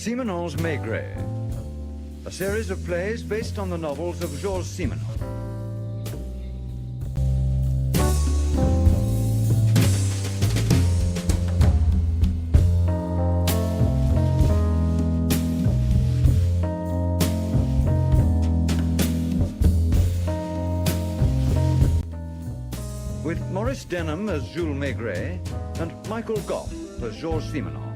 Simenon's Maigret, a series of plays based on the novels of Georges Simenon. With Maurice Denham as Jules Maigret and Michael Goff as Georges Simenon.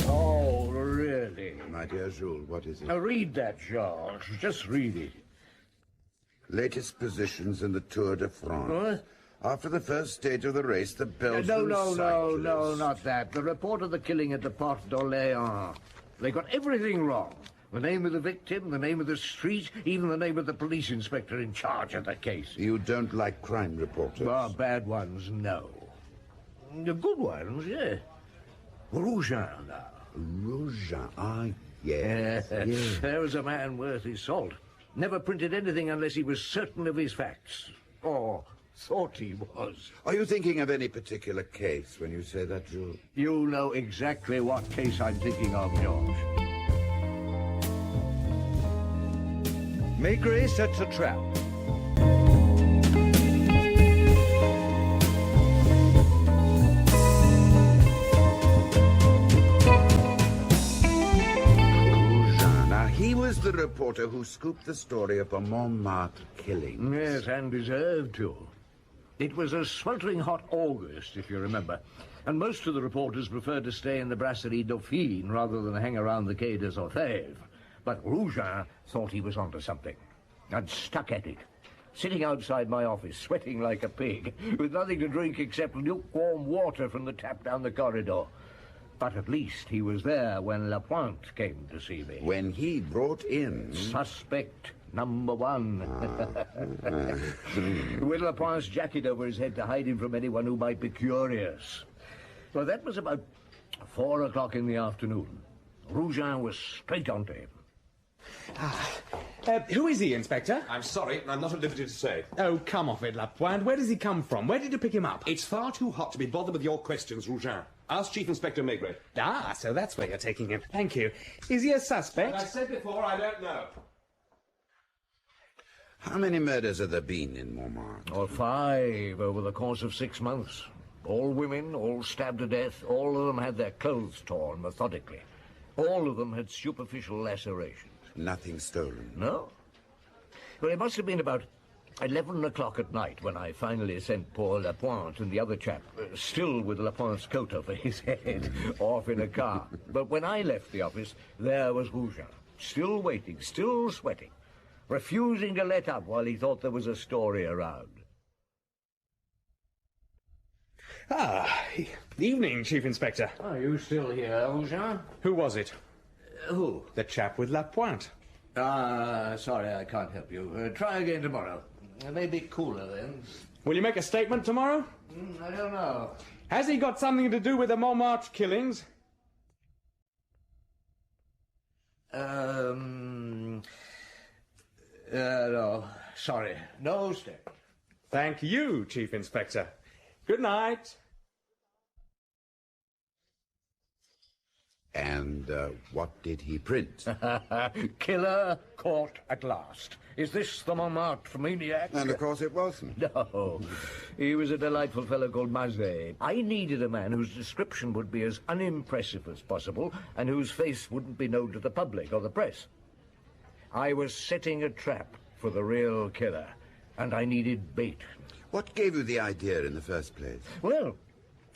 Oh, really? My dear Jules, what is it? Now read that, Georges. Just read it. Latest positions in the Tour de France. What? After the first stage of the race, the Belgians... No, not that. The report of the killing at the Porte d'Orléans. They got everything wrong. The name of the victim, the name of the street, even the name of the police inspector in charge of the case. You don't like crime reporters? Well, bad ones, no. The good ones, yeah. Rougeon, now. Rougeon, yes. Yes. There was a man worth his salt. Never printed anything unless he was certain of his facts. Or thought he was. Are you thinking of any particular case when you say that, Jules? You know exactly what case I'm thinking of, George. Maigret sets a trap. He was the reporter who scooped the story of the Montmartre killing. Yes, and deserved to. It was a sweltering hot August, if you remember, and most of the reporters preferred to stay in the Brasserie Dauphine rather than hang around the Quai des Orfèvres. But Rougeon thought he was onto something, and stuck at it, sitting outside my office, sweating like a pig, with nothing to drink except lukewarm water from the tap down the corridor. But at least he was there when Lapointe came to see me. When he brought in... Suspect number one. With Lapointe's jacket over his head to hide him from anyone who might be curious. Well, that was about 4 o'clock in the afternoon. Rougeon was straight onto him. Who is he, Inspector? I'm sorry, I'm not at liberty to say. Oh, come off it, Lapointe. Where does he come from? Where did you pick him up? It's far too hot to be bothered with your questions, Rougeon. Ask Chief Inspector Maigret. Ah, so that's where you're taking him. Thank you. Is he a suspect? As I said before, I don't know. How many murders have there been in Montmartre? Or 5 over the course of 6 months. All women, all stabbed to death. All of them had their clothes torn methodically. All of them had superficial lacerations. Nothing stolen? No. Well, it must have been about 11 o'clock at night when I finally sent poor Lapointe and the other chap, still with Lapointe's coat over his head, off in a car. But when I left the office, there was Rougeon, still waiting, still sweating, refusing to let up while he thought there was a story around. Ah, evening, Chief Inspector. Are you still here, Rougeon? Who was it? Who? The chap with Lapointe. Sorry, I can't help you. Try again tomorrow. It may be cooler then. Will you make a statement tomorrow? I don't know. Has he got something to do with the Montmartre killings? No. Sorry. No statement. Thank you, Chief Inspector. Good night. And what did he print? Killer caught at last. Is this the Montmartre maniac? And of course it wasn't. No. He was a delightful fellow called Maigret. I needed a man whose description would be as unimpressive as possible and whose face wouldn't be known to the public or the press. I was setting a trap for the real killer, and I needed bait. What gave you the idea in the first place? Well,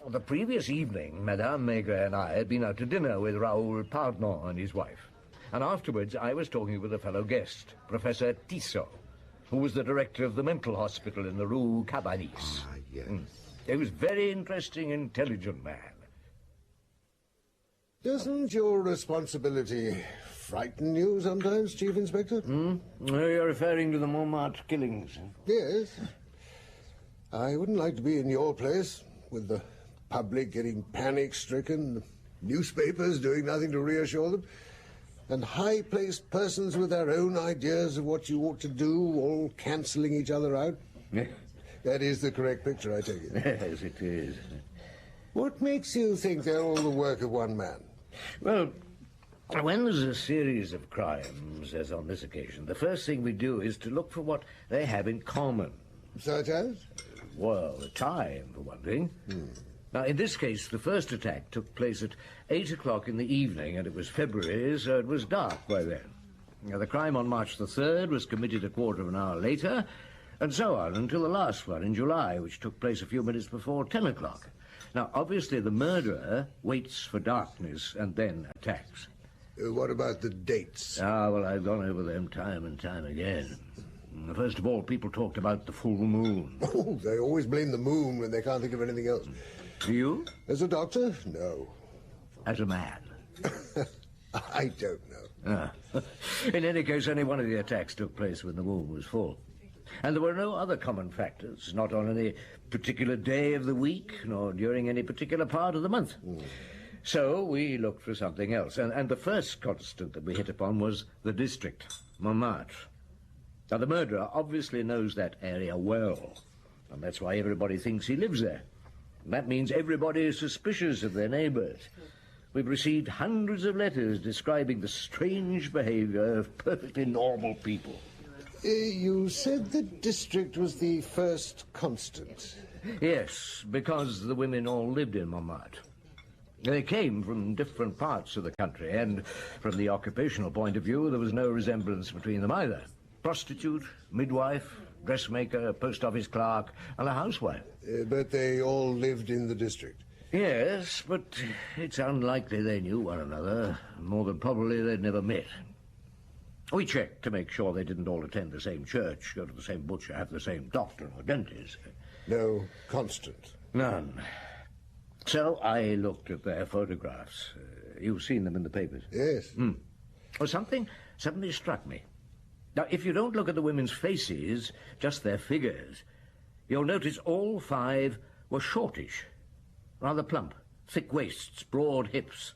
the previous evening, Madame Maigret and I had been out to dinner with Raoul Pardon and his wife. And afterwards, I was talking with a fellow guest, Professor Tissot, who was the director of the mental hospital in the Rue Cabanis. Ah, yes. He was a very interesting, intelligent man. Doesn't your responsibility frighten you sometimes, Chief Inspector? You're referring to the Montmartre killings. Yes. I wouldn't like to be in your place, with the public getting panic-stricken, newspapers doing nothing to reassure them. And high-placed persons with their own ideas of what you ought to do, all cancelling each other out? That is the correct picture, I take it. Yes, it is. What makes you think they're all the work of one man? Well, when there's a series of crimes, as on this occasion, the first thing we do is to look for what they have in common. Such as? Well, the time, for one thing. Now, in this case, the first attack took place at 8 o'clock in the evening, and it was February, so it was dark by then. Now, the crime on March the 3rd was committed a quarter of an hour later, and so on until the last one in July, which took place a few minutes before 10 o'clock. Now, obviously, the murderer waits for darkness and then attacks. What about the dates? Ah, well, I've gone over them time and time again. First of all, people talked about the full moon. Oh, they always blame the moon when they can't think of anything else. You? As a doctor? No. As a man? I don't know. In any case, any one of the attacks took place when the moon was full. And there were no other common factors, not on any particular day of the week, nor during any particular part of the month. So we looked for something else, and the first constant that we hit upon was the district, Montmartre. Now, the murderer obviously knows that area well, and that's why everybody thinks he lives there. And that means everybody is suspicious of their neighbours. We've received hundreds of letters describing the strange behaviour of perfectly normal people. You said the district was the first constant. Yes, because the women all lived in Montmartre. They came from different parts of the country, and from the occupational point of view, there was no resemblance between them either. Prostitute, midwife, dressmaker, post office clerk, and a housewife. But they all lived in the district. Yes, but it's unlikely they knew one another. More than probably they'd never met. We checked to make sure they didn't all attend the same church, go to the same butcher, have the same doctor or dentist. No constant. None. So I looked at their photographs. You've seen them in the papers? Yes. Well, something suddenly struck me. Now, if you don't look at the women's faces, just their figures, you'll notice all 5 were shortish, rather plump, thick waists, broad hips.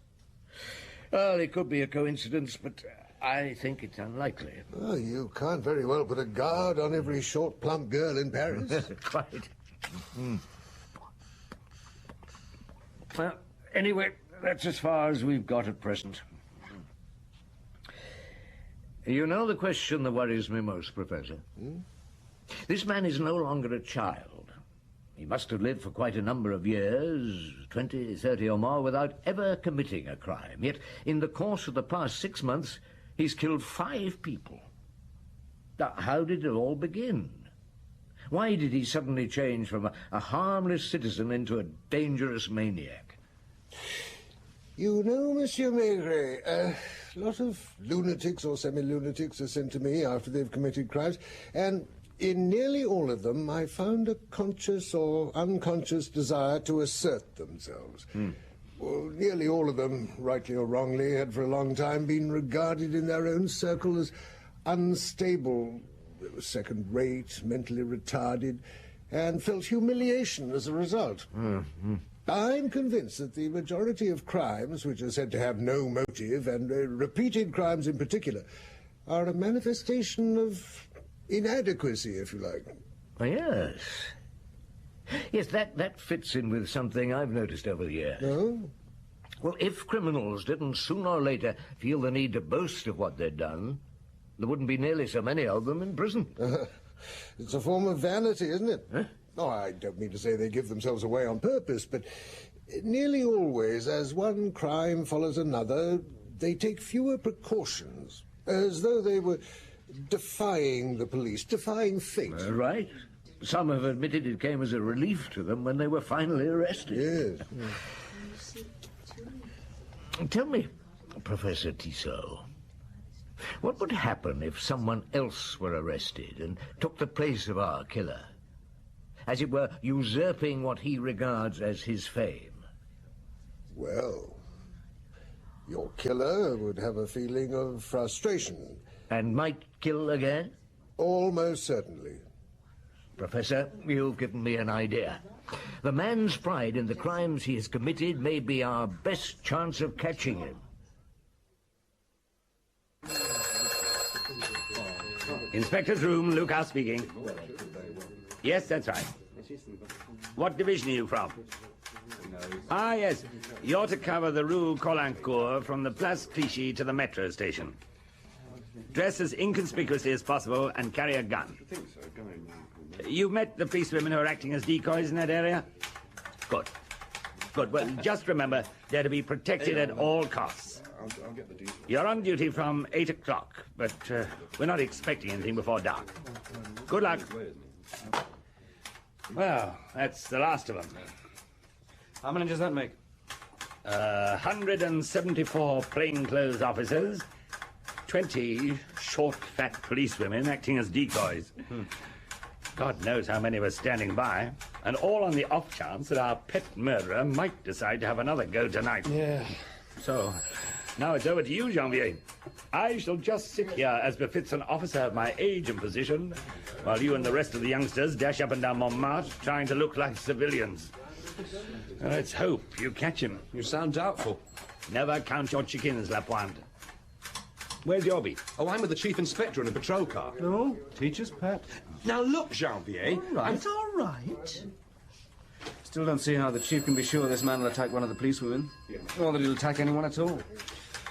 Well, it could be a coincidence, but I think it's unlikely. Well, you can't very well put a guard on every short, plump girl in Paris. Quite. Well, anyway, that's as far as we've got at present. You know the question that worries me most, Professor? This man is no longer a child. He must have lived for quite a number of years, 20, 30 or more, without ever committing a crime. Yet, in the course of the past 6 months, he's killed 5 people. Now, how did it all begin? Why did he suddenly change from a harmless citizen into a dangerous maniac? You know, Monsieur Maigret, a lot of lunatics or semi-lunatics are sent to me after they've committed crimes, and in nearly all of them I found a conscious or unconscious desire to assert themselves. Well, nearly all of them, rightly or wrongly, had for a long time been regarded in their own circle as unstable, second-rate, mentally retarded, and felt humiliation as a result. I'm convinced that the majority of crimes, which are said to have no motive, and repeated crimes in particular, are a manifestation of inadequacy, if you like. Oh, yes. Yes, that fits in with something I've noticed over the years. No? Well, if criminals didn't sooner or later feel the need to boast of what they'd done, there wouldn't be nearly so many of them in prison. It's a form of vanity, isn't it? Huh? Oh, I don't mean to say they give themselves away on purpose, but nearly always, as one crime follows another, they take fewer precautions, as though they were defying the police, defying fate. Right. Some have admitted it came as a relief to them when they were finally arrested. Yes. Tell me, Professor Tissot, what would happen if someone else were arrested and took the place of our killer? As it were, usurping what he regards as his fame. Well, your killer would have a feeling of frustration. And might kill again? Almost certainly. Professor, you've given me an idea. The man's pride in the crimes he has committed may be our best chance of catching him. Inspector's room, Lucas speaking. Yes, that's right. What division are you from? Ah, yes. You're to cover the Rue Colincourt from the Place Clichy to the metro station. Dress as inconspicuously as possible and carry a gun. You've met the policewomen who are acting as decoys in that area? Good. Good. Well, just remember, they're to be protected at all costs. You're on duty from 8 o'clock, but we're not expecting anything before dark. Good luck. Well, that's the last of them. How many does that make? 174 plainclothes officers, 20 short, fat policewomen acting as decoys. God knows how many were standing by, and all on the off chance that our pet murderer might decide to have another go tonight. Yeah. So, now it's over to you, Janvier. I shall just sit here as befits an officer of my age and position, while you and the rest of the youngsters dash up and down Montmartre trying to look like civilians. Let's hope you catch him. You sound doubtful. Never count your chickens, Lapointe. Where's your beat? Oh, I'm with the chief inspector in a patrol car. No, teacher's pet. Now look, Janvier. All right. Still don't see how the chief can be sure this man will attack one of the policewomen. Or that he'll attack anyone at all.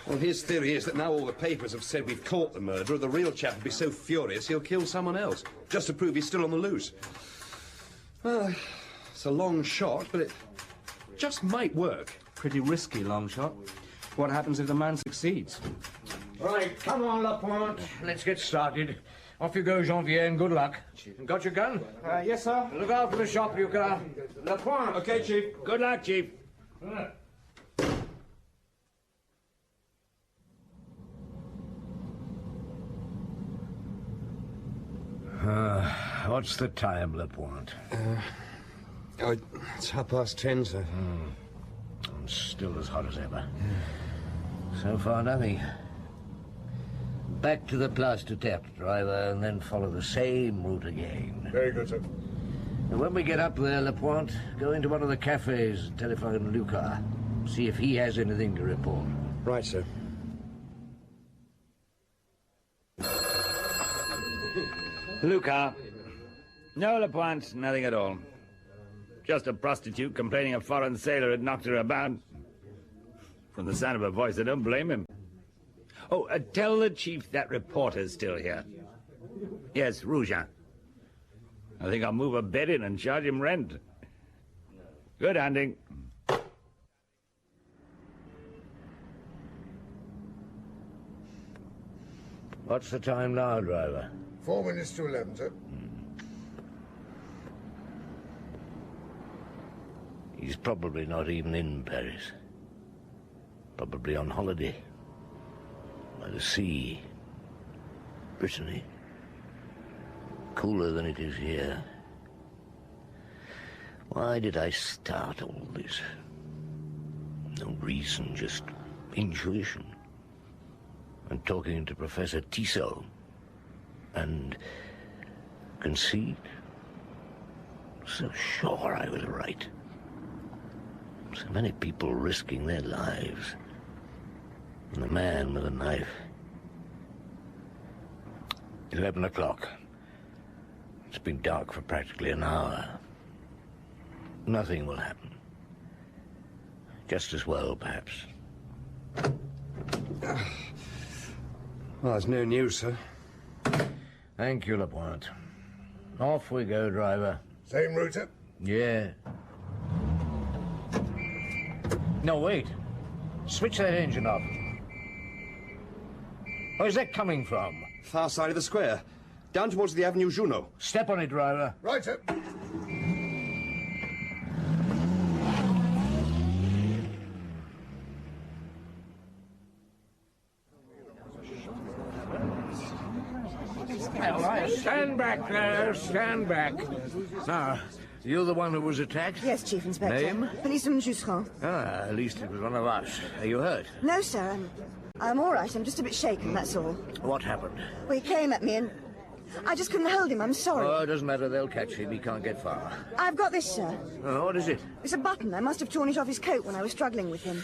Well, his theory is that now all the papers have said we've caught the murderer, the real chap will be so furious he'll kill someone else, just to prove he's still on the loose. Well, it's a long shot, but it just might work. Pretty risky long shot. What happens if the man succeeds? Right, come on, Lapointe. Let's get started. Off you go, Janvier, and good luck. Got your gun? Yes, sir. Look out for the shop, Lucas. Lapointe. Okay, Chief. Good luck, Chief. What's the time, Lapointe? It's 10:30, sir. I'm still as hot as ever. So far, nothing. Back to the Place du Tertre, driver, and then follow the same route again. Very good, sir. And when we get up there, Lapointe, go into one of the cafes and telephone Lucas. See if he has anything to report. Right, sir. Lucas. No, Lapointe, nothing at all. Just a prostitute complaining a foreign sailor had knocked her about. From the sound of her voice, I don't blame him. Oh, tell the chief that reporter's still here. Yes, Rougeon. I think I'll move a bed in and charge him rent. Good hunting. What's the time now, driver? 4 minutes to 11, sir. He's probably not even in Paris. Probably on holiday. By the sea. Brittany. Cooler than it is here. Why did I start all this? No reason, just intuition. And talking to Professor Tissot. And conceit. So sure I was right. So many people risking their lives. And the man with a knife. 11 o'clock. It's been dark for practically an hour. Nothing will happen. Just as well, perhaps. Well, there's no news, sir. Thank you, Lapointe. Off we go, driver. Same route, sir? Yeah. No, wait. Switch that engine off. Where's that coming from? Far side of the square. Down towards the Avenue Junot. Step on it, driver. Right, sir. Stand back there, stand back. Now, you're the one who was attacked? Yes, Chief Inspector. Name? Policeman Jusserand. Ah, at least it was one of us. Are you hurt? No, sir, I'm all right. I'm just a bit shaken, that's all. What happened? Well, he came at me and I just couldn't hold him, I'm sorry. Oh, it doesn't matter. They'll catch him. He can't get far. I've got this, sir. Oh, what is it? It's a button. I must have torn it off his coat when I was struggling with him.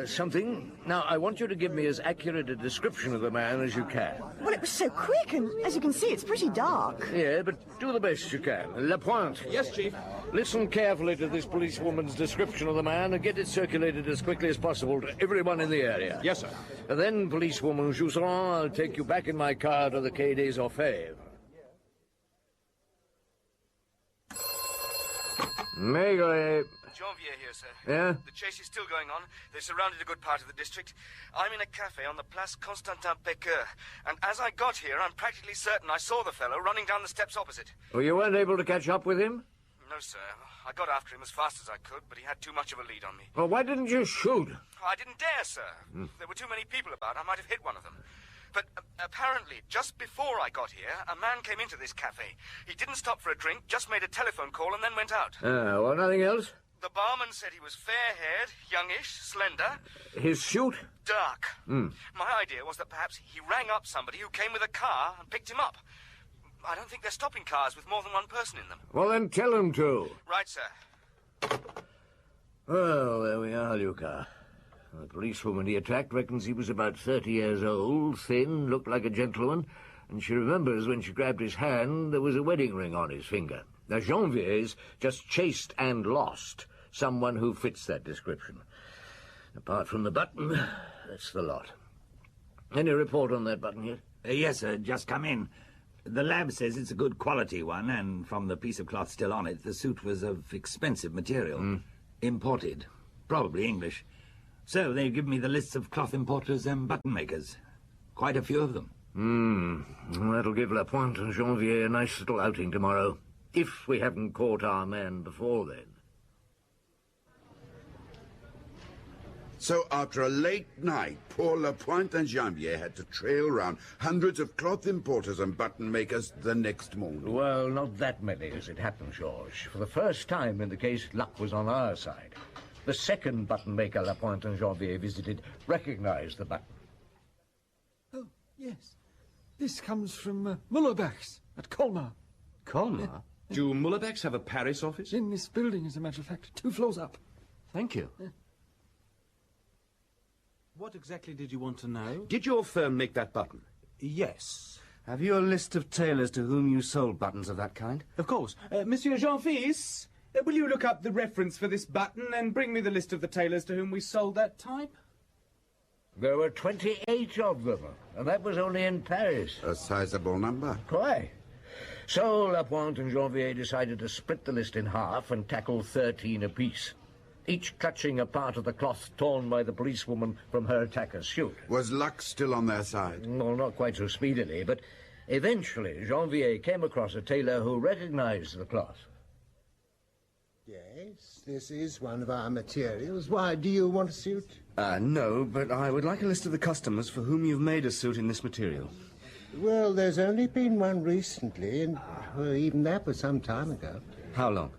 Something. Now, I want you to give me as accurate a description of the man as you can. Well, it was so quick, and as you can see, it's pretty dark. Yeah, but do the best you can. Lapointe. Yes, Chief. Listen carefully to this policewoman's description of the man and get it circulated as quickly as possible to everyone in the area. Yes, sir. And then, policewoman Jousseron, I'll take you back in my car to the Quai des Orfèvres. Maigret. Janvier here, sir. Yeah? The chase is still going on. They surrounded a good part of the district. I'm in a cafe on the Place Constantin Pecker, and as I got here, I'm practically certain I saw the fellow running down the steps opposite. Well, you weren't able to catch up with him? No, sir. I got after him as fast as I could, but he had too much of a lead on me. Well, why didn't you shoot? I didn't dare, sir. There were too many people about. I might have hit one of them. But apparently, just before I got here, a man came into this cafe. He didn't stop for a drink, just made a telephone call and then went out. Well, nothing else? The barman said he was fair-haired, youngish, slender. His suit? Dark. My idea was that perhaps he rang up somebody who came with a car and picked him up. I don't think they're stopping cars with more than one person in them. Well, then tell him to. Right, sir. Well, there we are, Luca. The policewoman he attacked reckons he was about 30 years old, thin, looked like a gentleman, and she remembers when she grabbed his hand there was a wedding ring on his finger. Now, Janvier's just chased and lost someone who fits that description. Apart from the button, that's the lot. Any report on that button yet? Yes, sir, just come in. The lab says it's a good quality one, and from the piece of cloth still on it, the suit was of expensive material. Imported. Probably English. So they've given me the lists of cloth importers and button makers. Quite a few of them. Well, that'll give Lapointe and Janvier a nice little outing tomorrow. If we haven't caught our man before then. So after a late night, poor Lapointe and Janvier had to trail round hundreds of cloth importers and button makers the next morning. Well, not that many as it happened, Georges. For the first time in the case, luck was on our side. The second button maker Lapointe and Janvier visited recognized the button. Oh, yes. This comes from Mullerbach's at Colmar. Colmar? Do Mullerbach's have a Paris office? In this building, as a matter of fact, 2 floors up. Thank you. What exactly did you want to know? Did your firm make that button? Yes. Have you a list of tailors to whom you sold buttons of that kind? Of course. Monsieur Jean-Fils, will you look up the reference for this button and bring me the list of the tailors to whom we sold that type? There were 28 of them, and that was only in Paris. A sizable number. Quite. So Lapointe and Janvier decided to split the list in half and tackle 13 apiece, each clutching a part of the cloth torn by the policewoman from her attacker's suit. Was luck still on their side? Well, not quite so speedily, but eventually Janvier came across a tailor who recognized the cloth. Yes, this is one of our materials. Why, do you want a suit? No, but I would like a list of the customers for whom you've made a suit in this material. Well, there's only been one recently, and well, even that was some time ago. How long?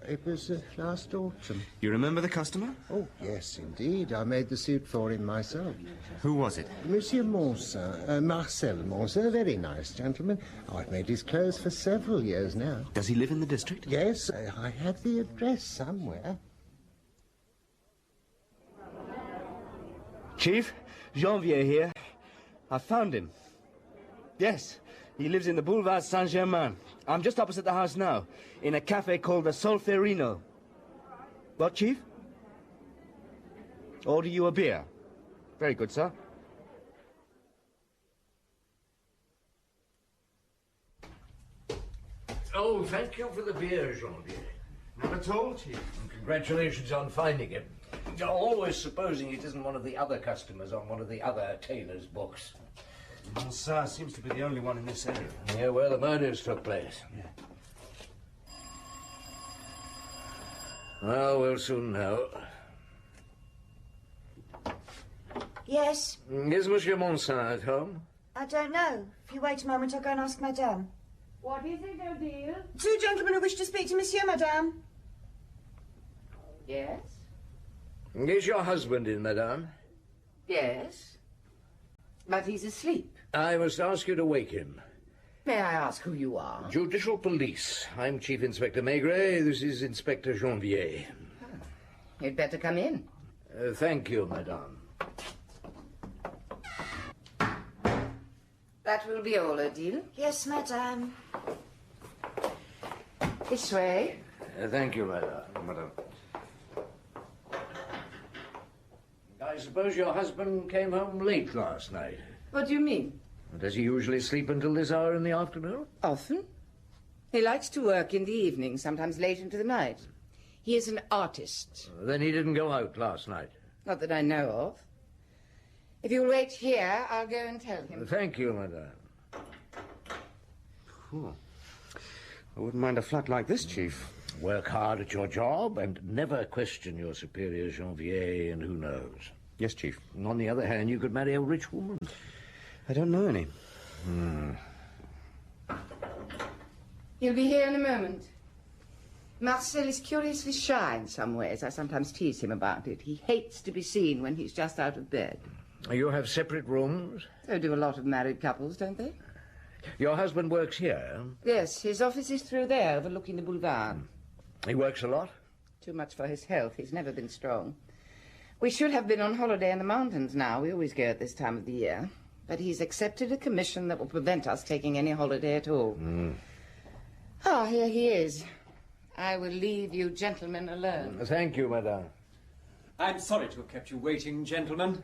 It was last autumn. You remember the customer? Oh, yes, indeed. I made the suit for him myself. Who was it? Monsieur Monsin, Marcel Monsin, a very nice gentleman. Oh, I've made his clothes for several years now. Does he live in the district? Yes, I have the address somewhere. Chief, Janvier here. I found him. Yes, he lives in the Boulevard Saint-Germain. I'm just opposite the house now, in a cafe called the Solferino. What, Chief? Order you a beer. Very good, sir. Oh, thank you for the beer, Janvier. Not at all, Chief. And congratulations on finding him. You're always supposing it isn't one of the other customers on one of the other tailor's books. Monsard seems to be the only one in this area. Yeah, where the murders took place. Yeah. Well, we'll soon know. Yes? Is Monsieur Monsin at home? I don't know. If you wait a moment, I'll go and ask Madame. What is it, Odile? 2 gentlemen who wish to speak to Monsieur, Madame. Yes? Is your husband in, Madame? Yes. But he's asleep. I must ask you to wake him. May I ask who you are? Judicial Police. I'm Chief Inspector Maigret. This is Inspector Janvier. You'd better come in. Thank you, madame. That will be all, Odile. Yes, madame. This way. Thank you, madame. I suppose your husband came home late last night. What do you mean? Does he usually sleep until this hour in the afternoon? Often. He likes to work in the evening, sometimes late into the night. He is an artist. Then he didn't go out last night. Not that I know of. If you'll wait here, I'll go and tell him. Thank you, madame. I wouldn't mind a flat like this, Chief. Work hard at your job and never question your superior, Janvier, and who knows. Yes, Chief. And on the other hand, you could marry a rich woman. I don't know any. He'll be here in a moment. Marcel is curiously shy in some ways. I sometimes tease him about it. He hates to be seen when he's just out of bed. You have separate rooms? So do a lot of married couples, don't they? Your husband works here? Yes, his office is through there, overlooking the boulevard. He works a lot? Too much for his health. He's never been strong. We should have been on holiday in the mountains now. We always go at this time of the year. But he's accepted a commission that will prevent us taking any holiday at all. Ah, here he is. I will leave you gentlemen alone. Thank you, madame. I'm sorry to have kept you waiting, gentlemen.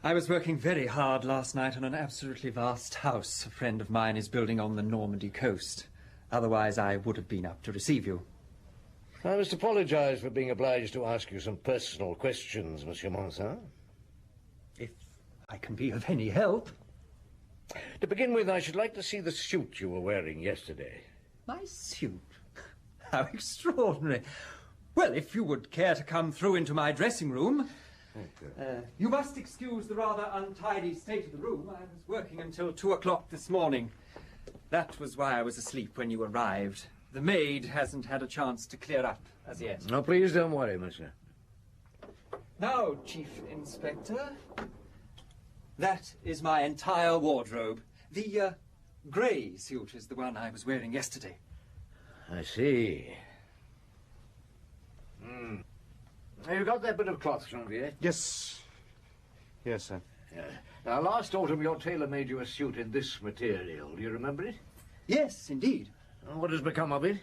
I was working very hard last night on an absolutely vast house a friend of mine is building on the Normandy coast. Otherwise, I would have been up to receive you. I must apologize for being obliged to ask you some personal questions, Monsieur Monsin. If I can be of any help. To begin with, I should like to see the suit you were wearing yesterday. My suit? How extraordinary. Well, if you would care to come through into my dressing room... you must excuse the rather untidy state of the room. I was working until 2 o'clock this morning. That was why I was asleep when you arrived. The maid hasn't had a chance to clear up as yet. No, please don't worry, monsieur. Now, Chief Inspector, that is my entire wardrobe. The grey suit is the one I was wearing yesterday. I see. You got that bit of cloth, Janvier? Yes. Yes, sir. Now, last autumn, your tailor made you a suit in this material. Do you remember it? Yes, indeed. What has become of it?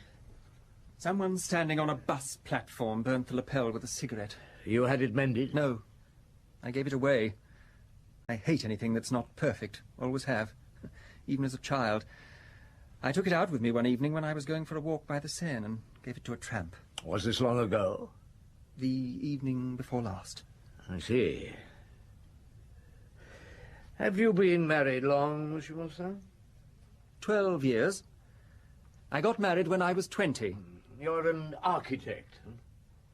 Someone standing on a bus platform burnt the lapel with a cigarette. You had it mended? No. I gave it away. I hate anything that's not perfect. Always have. Even as a child. I took it out with me one evening when I was going for a walk by the Seine and gave it to a tramp. Was this long ago? The evening before last. I see. Have you been married long, Monsieur Monsin? 12 years. I got married when I was 20. You're an architect?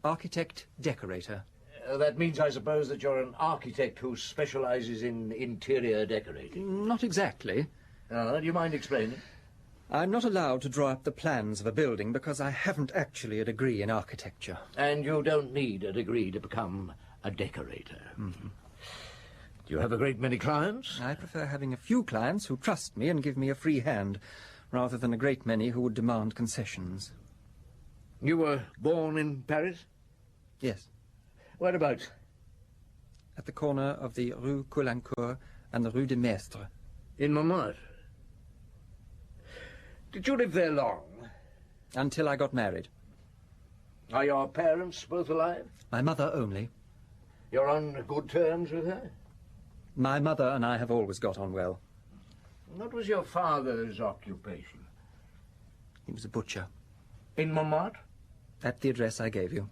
Architect-decorator. That means, I suppose, that you're an architect who specializes in interior decorating. Not exactly. Do you mind explaining? I'm not allowed to draw up the plans of a building because I haven't actually a degree in architecture. And you don't need a degree to become a decorator. Mm-hmm. Do you have a great many clients? I prefer having a few clients who trust me and give me a free hand, rather than a great many who would demand concessions. You were born in Paris? Yes. Whereabouts? At the corner of the Rue Colincourt and the Rue de Maistre. In Montmartre? Did you live there long? Until I got married. Are your parents both alive? My mother only. You're on good terms with her? My mother and I have always got on well. What was your father's occupation? He was a butcher. In Montmartre? At the address I gave you.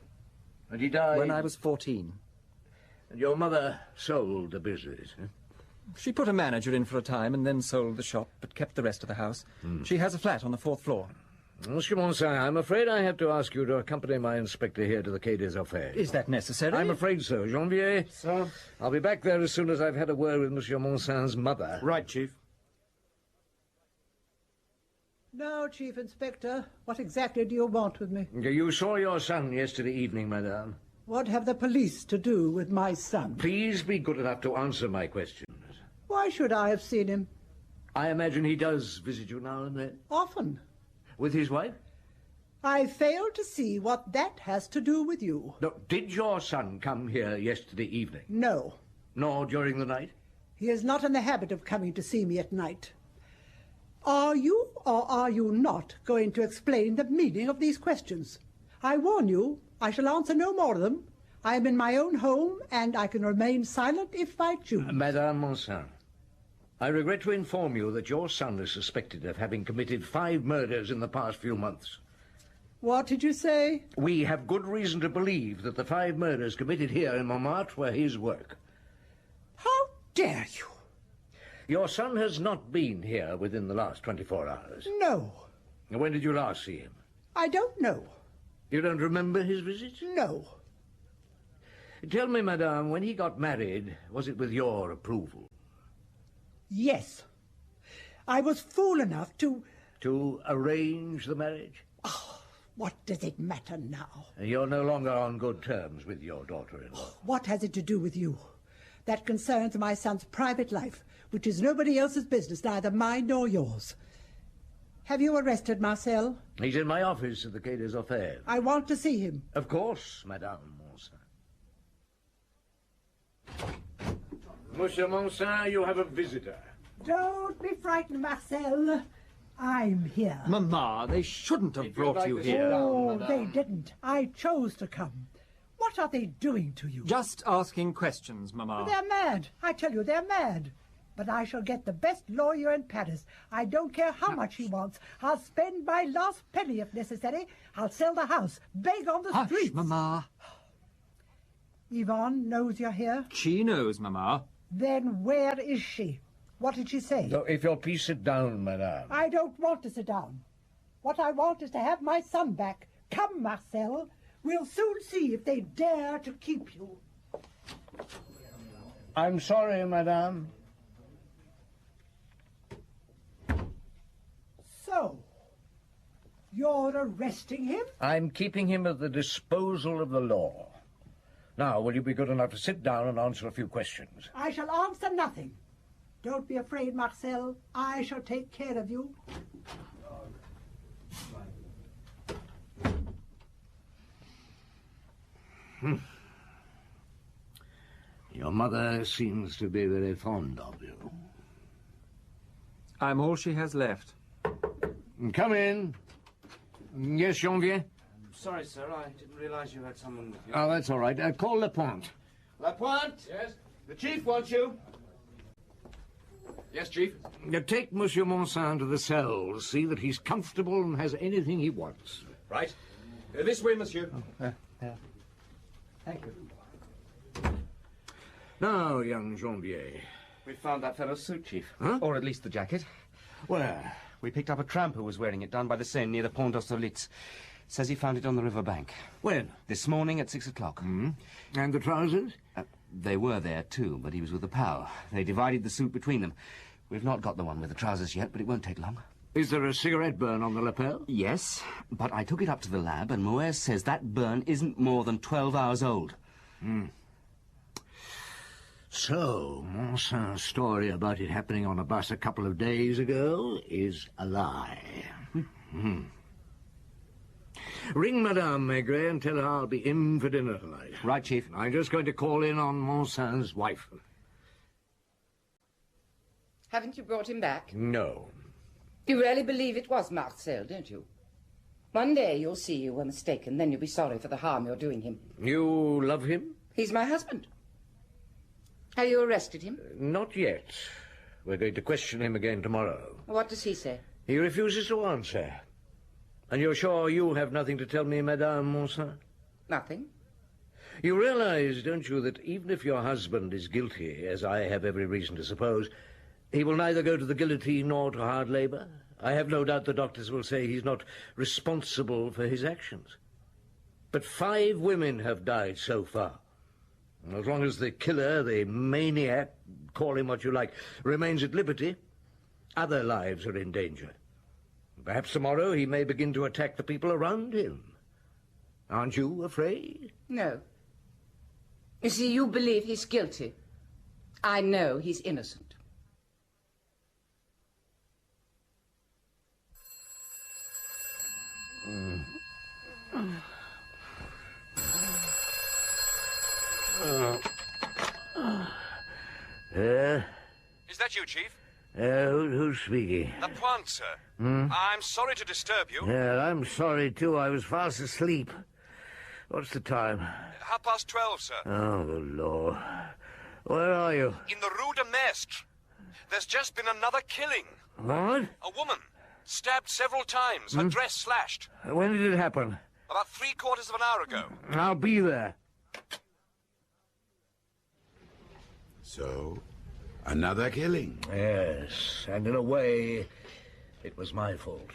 And he died? When I was 14. And your mother sold the business, eh? She put a manager in for a time and then sold the shop, but kept the rest of the house. She has a flat on the 4th floor. Monsieur Monsin, I'm afraid I have to ask you to accompany my inspector here to the Quai des Orfèvres. Is that necessary? I'm afraid so. Janvier? Sir? I'll be back there as soon as I've had a word with Monsieur Monsin's mother. Right, Chief. Now, Chief Inspector, what exactly do you want with me? You saw your son yesterday evening, madame. What have the police to do with my son? Please be good enough to answer my questions. Why should I have seen him? I imagine he does visit you now and then? Often. With his wife? I fail to see what that has to do with you. No, did your son come here yesterday evening? No. Nor during the night? He is not in the habit of coming to see me at night. Are you or are you not going to explain the meaning of these questions? I warn you, I shall answer no more of them. I am in my own home, and I can remain silent if I choose. Madame Monsin, I regret to inform you that your son is suspected of having committed 5 murders in the past few months. What did you say? We have good reason to believe that the 5 murders committed here in Montmartre were his work. How dare you? Your son has not been here within the last 24 hours. No. When did you last see him? I don't know. You don't remember his visit? No. Tell me, madame, when he got married, was it with your approval? Yes. I was fool enough to... To arrange the marriage? Oh, what does it matter now? You're no longer on good terms with your daughter-in-law. What has it to do with you? That concerns my son's private life, which is nobody else's business, neither mine nor yours. Have you arrested Marcel? He's in my office at the Quai des Orfèvres. I want to see him. Of course, Madame Monsin. Monsieur Monsin, you have a visitor. Don't be frightened, Marcel. I'm here. Mamma, they shouldn't have brought you here. Oh, they didn't. I chose to come. What are they doing to you? Just asking questions, Mamma. They're mad. I tell you, they're mad. But I shall get the best lawyer in Paris. I don't care how much he wants. I'll spend my last penny if necessary. I'll sell the house, beg on the streets. Hush, Mamma. Yvonne knows you're here? She knows, Mamma. Then where is she? What did she say? So, if you'll please sit down, Madame. I don't want to sit down. What I want is to have my son back. Come, Marcel. We'll soon see if they dare to keep you. I'm sorry, Madame. So, you're arresting him? I'm keeping him at the disposal of the law. Now, will you be good enough to sit down and answer a few questions? I shall answer nothing. Don't be afraid, Marcel. I shall take care of you. Your mother seems to be very fond of you. I'm all she has left. Come in. Yes, Janvier? Sorry, sir, I didn't realize you had someone with you. Oh, that's all right. Call Lapointe. Lapointe? Yes? The chief wants you. Yes, chief? Take Monsieur Monsin to the cells. See that he's comfortable and has anything he wants. Right. This way, monsieur. Thank you. Now, young Janvier. We found that fellow's suit, chief. Huh? Or at least the jacket. Where? We picked up a tramp who was wearing it down by the Seine near the Pont d'Austerlitz. Says he found it on the river bank. When? This morning at 6 o'clock. And the trousers? They were there, too, but he was with a pal. They divided the suit between them. We've not got the one with the trousers yet, but it won't take long. Is there a cigarette burn on the lapel? Yes, but I took it up to the lab, and Moët says that burn isn't more than 12 hours old. So, Monsin's story about it happening on a bus a couple of days ago is a lie. Ring Madame Maigret and tell her I'll be in for dinner tonight. Right, Chief. I'm just going to call in on Monsin's wife. Haven't you brought him back? No. You really believe it was Marcel, don't you? One day you'll see you were mistaken, then you'll be sorry for the harm you're doing him. You love him? He's my husband. Have you arrested him? Not yet. We're going to question him again tomorrow. What does he say? He refuses to answer. And you're sure you have nothing to tell me, Madame Monsin? Nothing. You realize, don't you, that even if your husband is guilty, as I have every reason to suppose, he will neither go to the guillotine nor to hard labour? I have no doubt the doctors will say he's not responsible for his actions. But 5 women have died so far. And as long as the killer, the maniac, call him what you like, remains at liberty, other lives are in danger. Perhaps tomorrow he may begin to attack the people around him. Aren't you afraid? No. You see, you believe he's guilty. I know he's innocent. Is that you, Chief? Who's speaking? Lapointe, sir. Hmm? I'm sorry to disturb you. Yeah, I'm sorry, too. I was fast asleep. What's the time? 12:30, sir. Oh, good Lord. Where are you? In the Rue de Maistre. There's just been another killing. What? A woman. Stabbed several times, her dress slashed. When did it happen? About 3/4 of an hour ago. I'll be there. So, another killing. Yes, and in a way, it was my fault.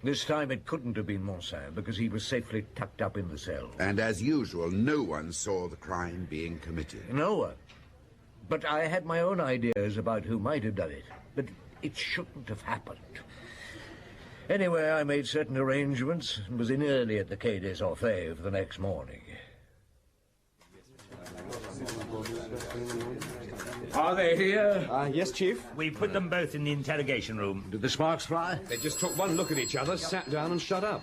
This time it couldn't have been Monsin, because he was safely tucked up in the cell. And as usual, no one saw the crime being committed. No one. But I had my own ideas about who might have done it. But it shouldn't have happened. Anyway, I made certain arrangements and was in early at the Quai des Orfèvres the next morning. Are they here? Yes, Chief. We put them both in the interrogation room. Did the sparks fly? They just took one look at each other, sat down and shut up.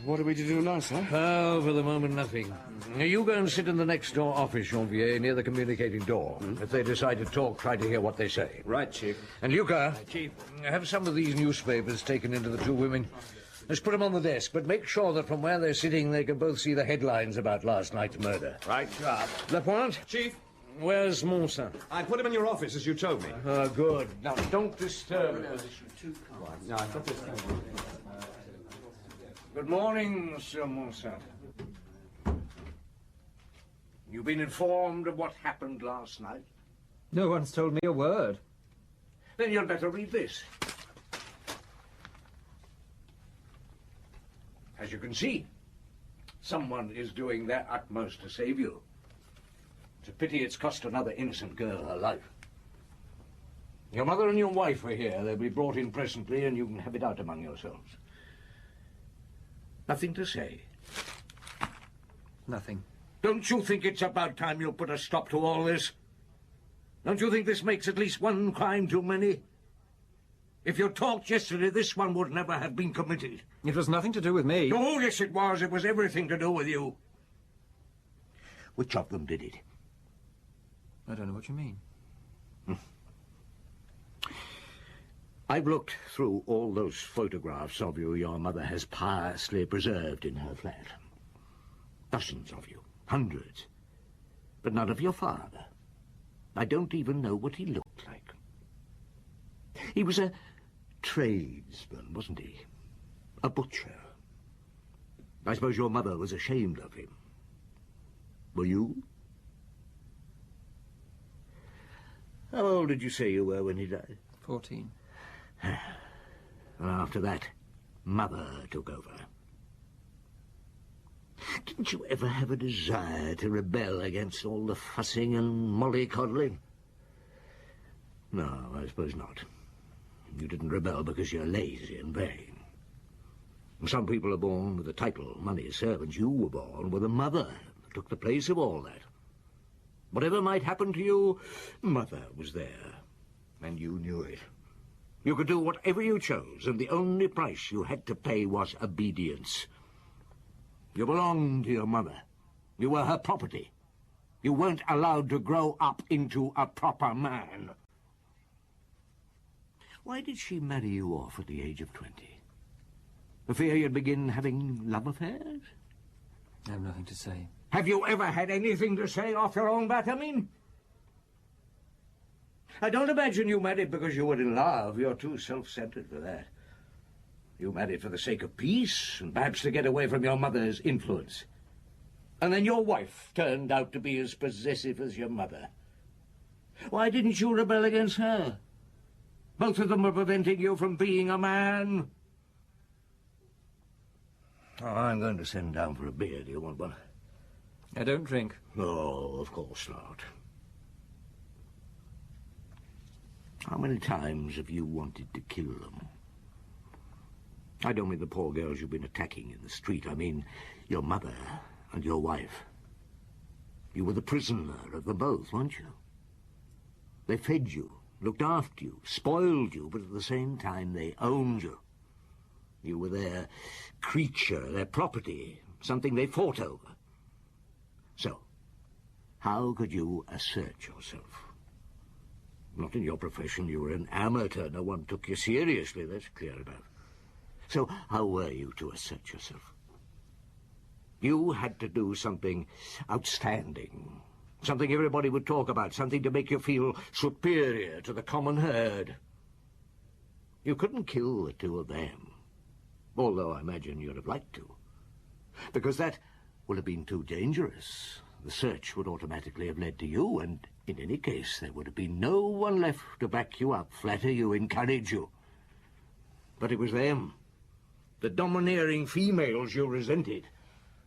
What are we to do now, sir? Oh, for the moment, nothing. You go and sit in the next door office, Janvier, near the communicating door. If they decide to talk, try to hear what they say. Right, Chief. And Luca, Chief. have some of these newspapers taken into the two women. Let's put them on the desk, but make sure that from where they're sitting they can both see the headlines about last night's murder. Right, sharp. Lapointe? Chief, Where's Monsin? I put him in your office, as you told me. Oh, good. Now, don't disturb him. No, I thought this... Good morning, Monsieur Monsin. You've been informed of what happened last night? No one's told me a word. Then you'd better read this. As you can see, someone is doing their utmost to save you. It's a pity it's cost another innocent girl her life. Your mother and your wife are here. They'll be brought in presently, and you can have it out among yourselves. Nothing to say? Nothing. Don't you think it's about time you put a stop to all this? Don't you think this makes at least one crime too many? If you talked yesterday, this one would never have been committed. It was nothing to do with me. Oh, yes, it was. It was everything to do with you. Which of them did it? I don't know what you mean. I've looked through all those photographs of you your mother has piously preserved in her flat. Dozens of you, hundreds, but none of your father. I don't even know what he looked like. He was a tradesman, wasn't he? A butcher. I suppose your mother was ashamed of him. Were you? How old did you say you were when he died? 14. And after that, Mother took over. Didn't you ever have a desire to rebel against all the fussing and mollycoddling? No, I suppose not. You didn't rebel because you're lazy and vain. Some people are born with a title, money, servants. You were born with a mother that took the place of all that. Whatever might happen to you, Mother was there, and you knew it. You could do whatever you chose, and the only price you had to pay was obedience. You belonged to your mother. You were her property. You weren't allowed to grow up into a proper man. Why did she marry you off at the age of 20? For fear you'd begin having love affairs? I have nothing to say. Have you ever had anything to say off your own bat, I mean? I don't imagine you married because you were in love. You're too self-centered for that. You married for the sake of peace, and perhaps to get away from your mother's influence. And then your wife turned out to be as possessive as your mother. Why didn't you rebel against her? Both of them were preventing you from being a man. Oh, I'm going to send down for a beer. Do you want one? I don't drink. No, of course not. How many times have you wanted to kill them? I don't mean the poor girls you've been attacking in the street. I mean your mother and your wife. You were the prisoner of them both, weren't you? They fed you, looked after you, spoiled you, but at the same time they owned you. You were their creature, their property, something they fought over. So, how could you assert yourself? Not in your profession. You were an amateur. No one took you seriously, that's clear enough. So how were you to assert yourself? You had to do something outstanding, something everybody would talk about, something to make you feel superior to the common herd. You couldn't kill the two of them, although I imagine you'd have liked to, because that would have been too dangerous. The search would automatically have led to you, and in any case there would have been no one left to back you up, flatter you, encourage you. But it was them, the domineering females, you resented.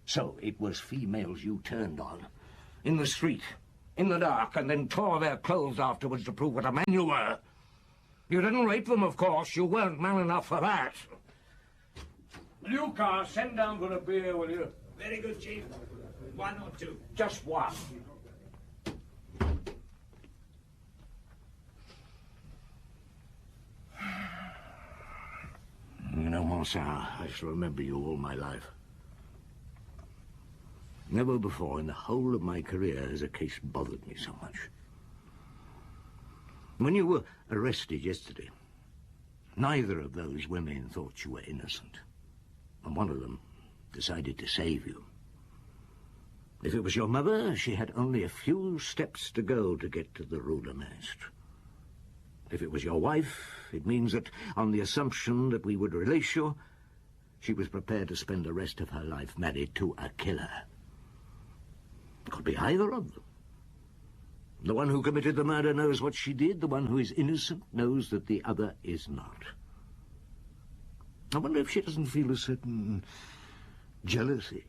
So it was females you turned on, in the street, in the dark, and then tore their clothes afterwards to prove what a man you were. You didn't rape them, of course. You weren't man enough for that. Lucas, send down for a beer, will you? Very good, Chief. One or two. Just one. You know, Monsieur, I shall remember you all my life. Never before in the whole of my career has a case bothered me so much. When you were arrested yesterday, neither of those women thought you were innocent, and one of them decided to save you. If it was your mother, she had only a few steps to go to get to the Rue de Maistre. If it was your wife, it means that, on the assumption that we would release you, she was prepared to spend the rest of her life married to a killer. It could be either of them. The one who committed the murder knows what she did. The one who is innocent knows that the other is not. I wonder if she doesn't feel a certain jealousy.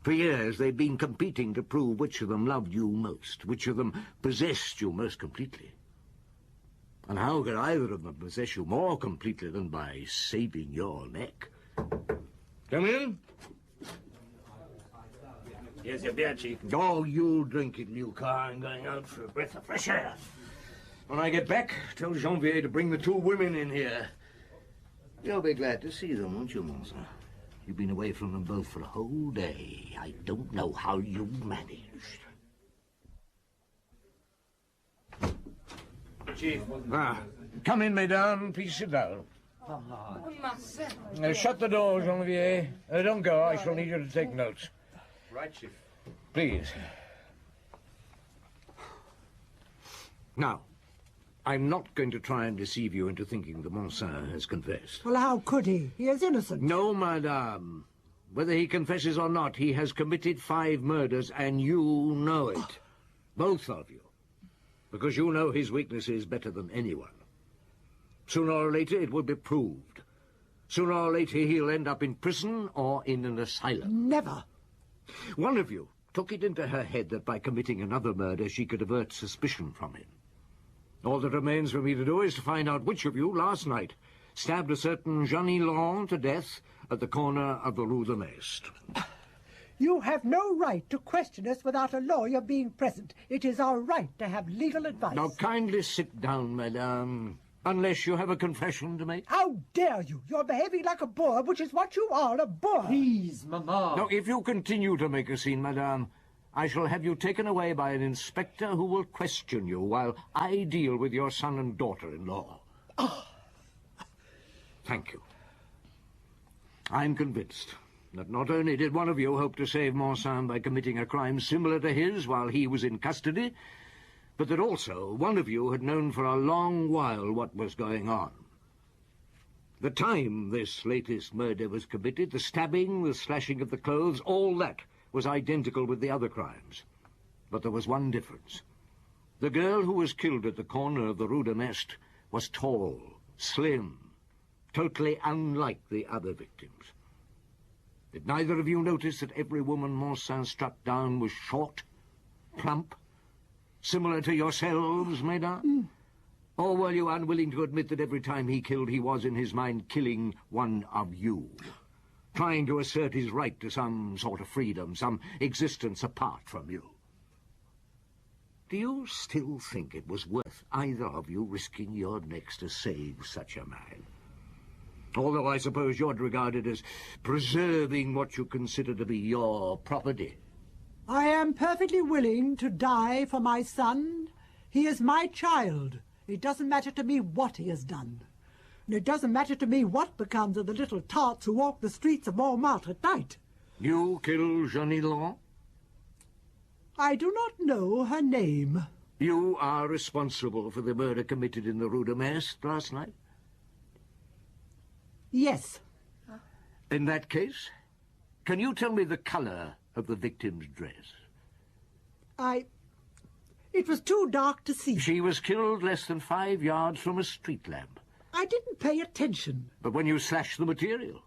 For years they've been competing to prove which of them loved you most, which of them possessed you most completely. And how could either of them possess you more completely than by saving your neck? Come in. Here's your beer, Chief. Oh, you drink it, Lucas. I'm going out for a breath of fresh air. When I get back, tell Janvier to bring the two women in here. You'll be glad to see them, won't you, Monsieur? You've been away from them both for a whole day. I don't know how you managed. Chief. Come in, mesdames. Please sit down. Shut the door, Janvier. Don't go. I shall need you to take notes. Right, Chief. Please. Now, I'm not going to try and deceive you into thinking that Monsieur has confessed. Well, how could he? He is innocent. No, madame. Whether he confesses or not, he has committed 5 murders, and you know it. Both of you. Because you know his weaknesses better than anyone. Sooner or later, it will be proved. Sooner or later, he'll end up in prison or in an asylum. Never. One of you took it into her head that by committing another murder, she could avert suspicion from him. All that remains for me to do is to find out which of you, last night, stabbed a certain Jeannie Laurent to death at the corner of the Rue de Maistre. You have no right to question us without a lawyer being present. It is our right to have legal advice. Now, kindly sit down, madame, unless you have a confession to make. How dare you? You're behaving like a boor, which is what you are, a boor. Please, Mamma. Now, if you continue to make a scene, madame, I shall have you taken away by an inspector who will question you while I deal with your son and daughter-in-law. Oh. Thank you. I'm convinced that not only did one of you hope to save Monsan by committing a crime similar to his while he was in custody, but that also one of you had known for a long while what was going on. The time this latest murder was committed, the stabbing, the slashing of the clothes, all that was identical with the other crimes. But there was one difference. The girl who was killed at the corner of the Rue de Maistre was tall, slim, totally unlike the other victims. Did neither of you notice that every woman Monsan struck down was short, plump, similar to yourselves, mesdames? Or were you unwilling to admit that every time he killed, he was, in his mind, killing one of you, trying to assert his right to some sort of freedom, some existence apart from you? Do you still think it was worth either of you risking your necks to save such a man? Although I suppose you'd regard it as preserving what you consider to be your property. I am perfectly willing to die for my son. He is my child. It doesn't matter to me what he has done. And it doesn't matter to me what becomes of the little tarts who walk the streets of Montmartre at night. You killed Jeannie Laurent? I do not know her name. You are responsible for the murder committed in the Rue de Metz last night? Yes. In that case, can you tell me the colour of the victim's dress? It was too dark to see. She was killed less than 5 yards from a street lamp. I didn't pay attention. But when you slashed the material?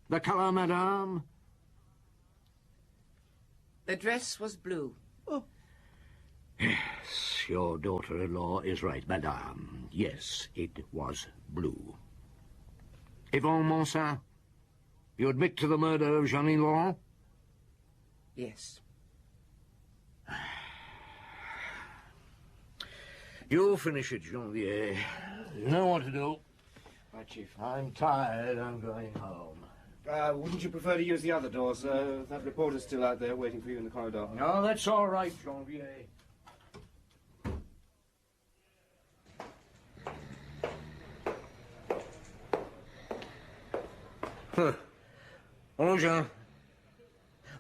The colour, madame? The dress was blue. Oh. Yes, your daughter-in-law is right, madame. Yes, it was blue. Yvonne Monsin, you admit to the murder of Jeannie Laurent? Yes. You finish it, Janvier. You know what to do. Right, Chief. I'm tired. I'm going home. Wouldn't you prefer to use the other doors? That reporter's still out there waiting for you in the corridor. No, that's all right, Janvier.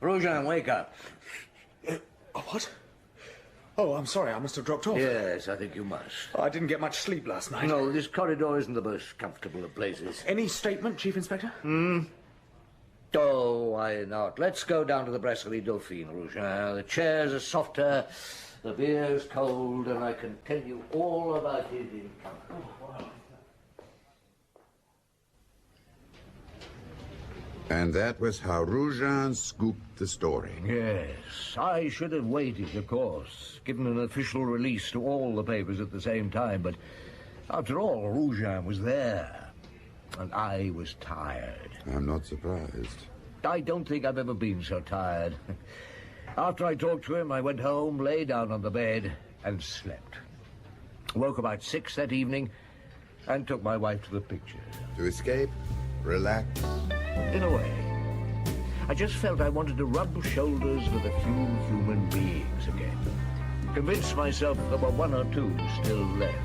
Rojan, wake up. What? Oh, I'm sorry, I must have dropped off. Yes, I think you must. I didn't get much sleep last night. No, this corridor isn't the most comfortable of places. Any statement, Chief Inspector? Oh, why not? Let's go down to the Brasserie Dauphine, Rougin. The chairs are softer, the beer's cold, and I can tell you all about it in comfort. And that was how Rougin scooped the story. Yes, I should have waited, of course, given an official release to all the papers at the same time, but after all, Rougin was there, and I was tired. I'm not surprised. I don't think I've ever been so tired. After I talked to him, I went home, lay down on the bed, and slept. Woke about 6 that evening, and took my wife to the picture. To escape? Relax? In a way. I just felt I wanted to rub shoulders with a few human beings again. Convince myself there were one or two still left.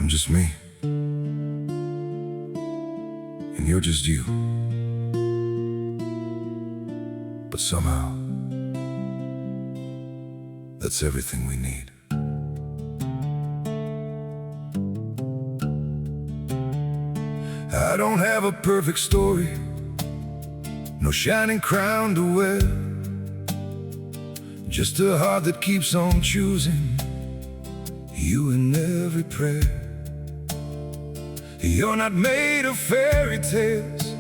I'm just me, and you're just you. But somehow, that's everything we need. I don't have a perfect story, no shining crown to wear, just a heart that keeps on choosing you in every prayer. You're not made of fairy tales,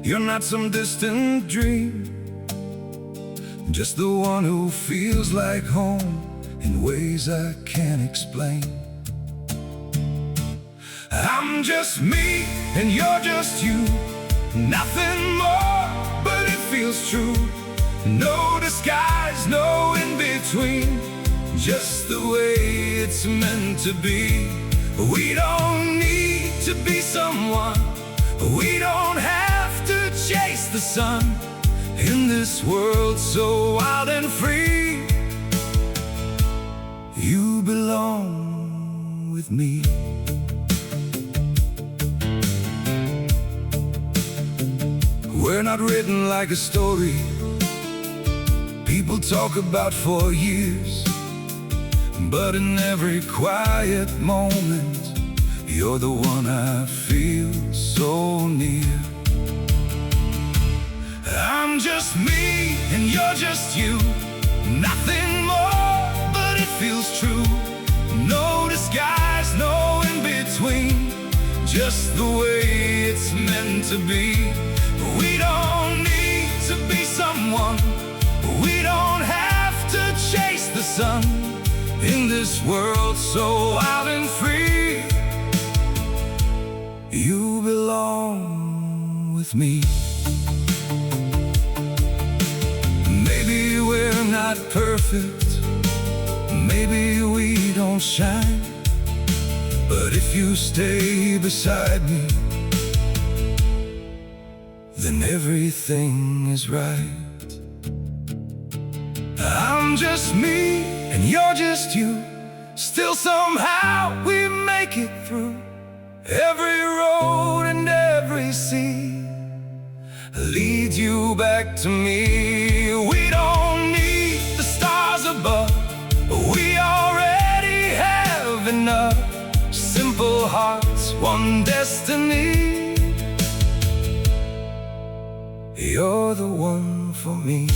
you're not some distant dream, just the one who feels like home in ways I can't explain. I'm just me and you're just you, nothing more, but it feels true. No disguise, no in between, just the way it's meant to be. We don't need to be someone, we don't have to chase the sun. In this world so wild and free, you belong with me. We're not written like a story people talk about for years, but in every quiet moment, you're the one I feel so near. I'm just me and you're just you, nothing more, but it feels true. No disguise, no in between, just the way it's meant to be. We don't need to be someone, we don't have to chase the sun. In this world so wild and free, you belong with me. Maybe we're not perfect, maybe we don't shine, but if you stay beside me, then everything is right. I'm just me and you're just you, still somehow we make it through. Every road and every sea leads you back to me. We don't need the stars above, we already have enough. Simple hearts, one destiny. You're the one for me.